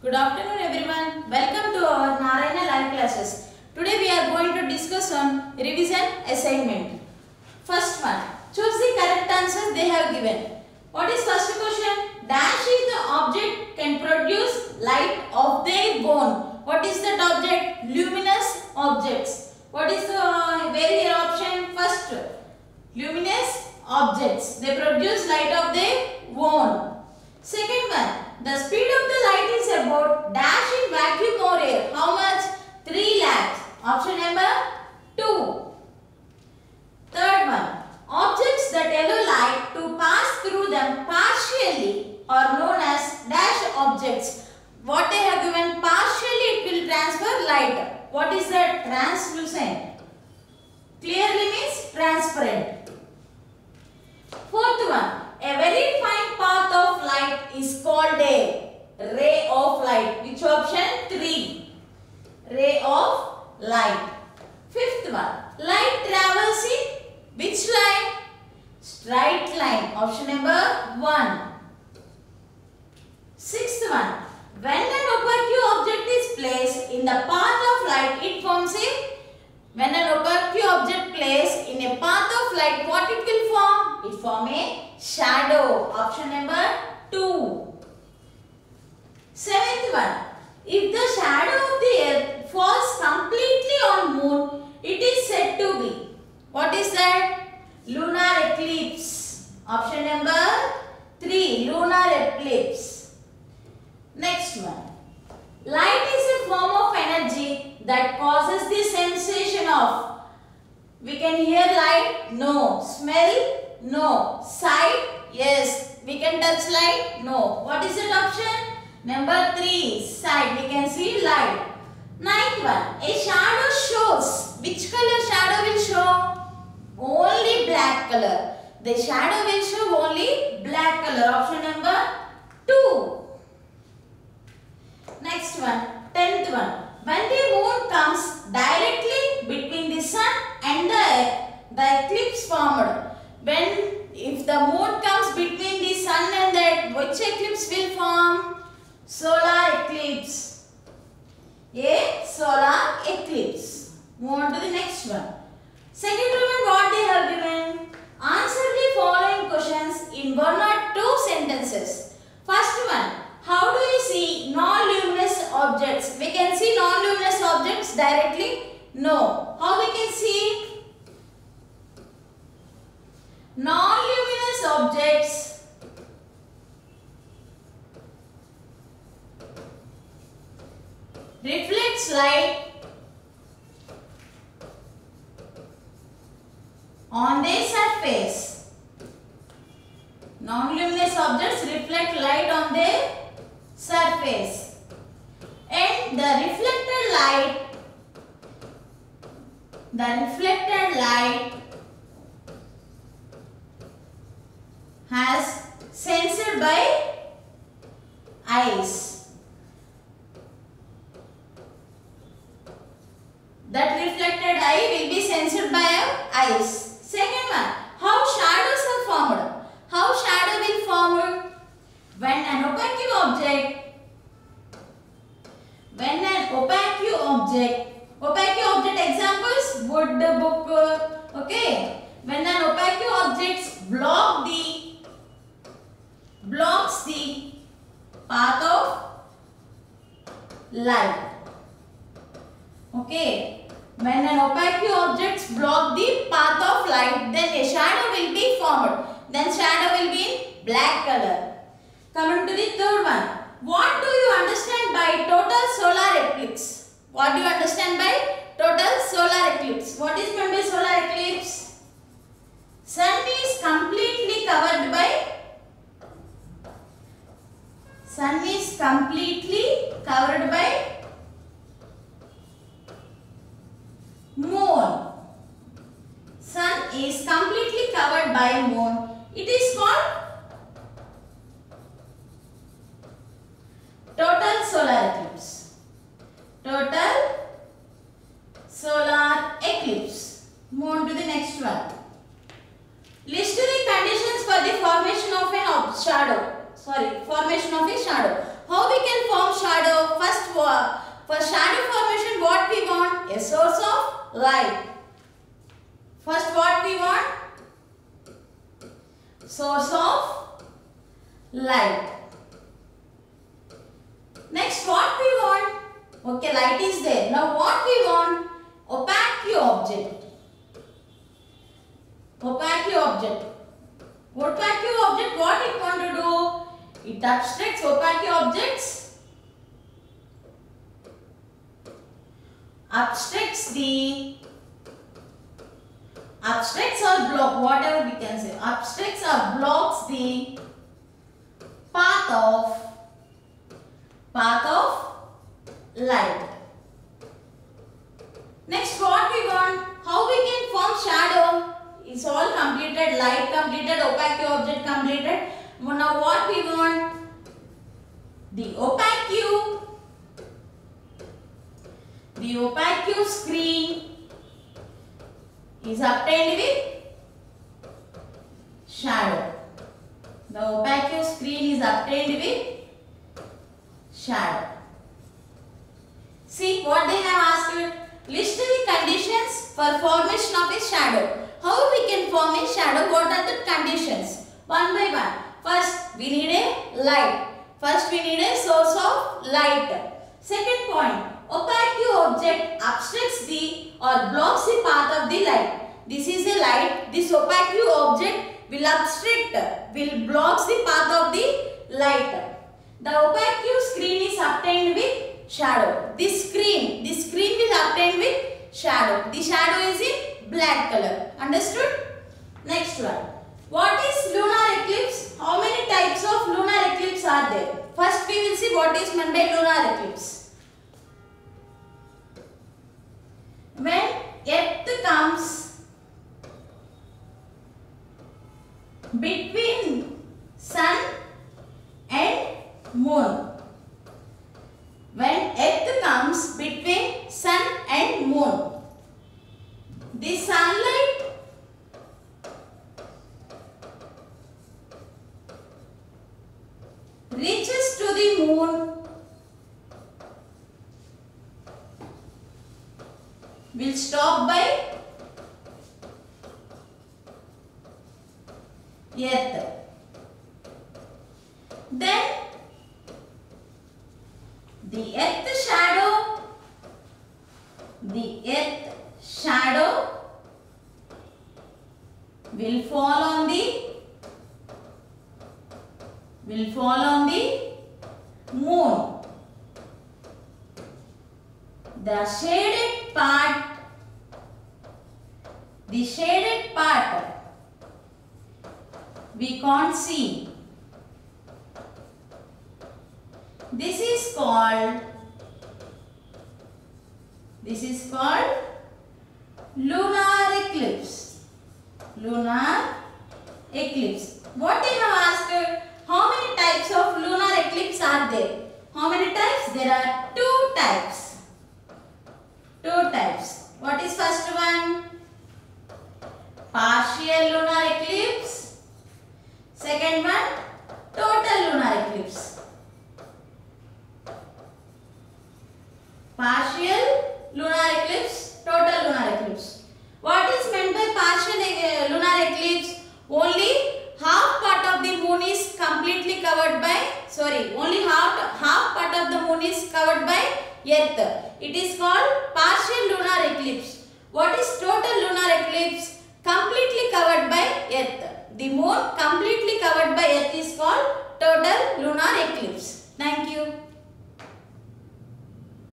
Good afternoon everyone. Welcome to our Narayana live classes. Today we are going to discuss on revision assignment. First one. Choose the correct answers they have given. What is first question? Dash is the object can produce light of their own. What is that object? Luminous objects. What is the very option? First. Luminous objects. They produce light of their own. Second one. The speed of the light is about dash in vacuum or air. How much? 3 lakhs. Option number 2. Third one. Objects that allow light to pass through them partially are known as dash objects. What they have given? Partially it will transfer light. What is that? Translucent. Clearly means transparent. Fourth one. A very fine path of light is called a ray of light. Which option? 3. Ray of light. Fifth one. Light travels in which line? Straight line. Option number 1. Sixth one. When an opaque object is placed in the path of light, it forms a... When an opaque object placed in a path of light, what it will form? It form a shadow. Option number 2. Seventh one. If the shadow of the earth falls completely on moon, it is said to be. What is that? Lunar eclipse. Option number 3. Lunar eclipse. Next one. Light is a form of energy that causes the sensation of. We can hear light? No. Smell? No. Sight? Yes. We can touch light? No. What is that option? Number 3. Sight. We can see light. Ninth one. A shadow shows. Which color shadow will show? Only black color. The shadow will show only black color. Option number 2. Next one. 10th one. When the moon comes directly between the sun and the earth, the eclipse formed. If the moon comes between the sun and the earth, which eclipse will form? Solar eclipse. A solar eclipse. Move on to the next one. Second one, what they have given? Answer the following questions in 1 or 2 sentences. First one. How do you see non-luminous objects? We can see non-luminous objects directly? No. How we can see? Non-luminous objects reflects light on their surface. Non-luminous objects reflect light on their surface, and the reflected light has censored by eyes. That reflected eye will be censored by our eyes. Second one, how shadows are formed? How shadow will form? When an opaque object examples, wood, book, okay. When an opaque object blocks the path of light, okay. When an opaque object block the path of light, then a shadow will be formed. Then shadow will be in black color. Coming to the third one. What do you understand by total solar eclipse? What do you understand by total solar eclipse? What is meant by solar eclipse? Sun is completely covered by moon. Sun is completely covered by moon. It is called total solar eclipse. Total solar eclipse. Move on to the next one. List the conditions for the formation of a shadow. How we can form shadow? light. First what we want? Source of light. Next what we want? Okay, light is there. Now what we want? Opaque object. Opaque object. Opaque object, what it want to do? It obstructs opaque objects. Obstructs or block, whatever we can say. Obstructs or blocks the path of light. Next what we want? How we can form shadow? It's all completed. Light completed, opaque object completed. Now what we want? The opaque screen is obtained with shadow. The opaque screen is obtained with shadow. See what they have asked. List the conditions for formation of a shadow. How we can form a shadow? What are the conditions? One by one. First, we need a light. First, we need a source of light. Second point, opaque object obstructs the or blocks the path of the light. This is a light. This opaque object will obstruct, will blocks the path of the light. The opaque screen is obtained with shadow. This screen will obtain with shadow. The shadow is in black color. Understood? Next one. What is lunar eclipse? How many types of lunar eclipse are there? First we will see what is meant by lunar eclipse. When Earth comes between sun and moon. When Earth comes between sun and moon, the sunlight reaches to the moon, will stop by Earth. Then the Earth shadow will fall on the moon. The shaded part we can't see. This is called lunar eclipse. Lunar eclipse. What they have asked? How many types of lunar eclipse are there? How many types? There are two types. What is first one? Partial lunar eclipse. Second one, total lunar eclipse. Partial lunar eclipse, total lunar eclipse. What is meant by partial lunar eclipse? Only half part of the moon is completely covered by, only half part of the moon is covered by Earth. It is called partial lunar eclipse. What is total lunar eclipse? Completely covered by Earth. The moon completely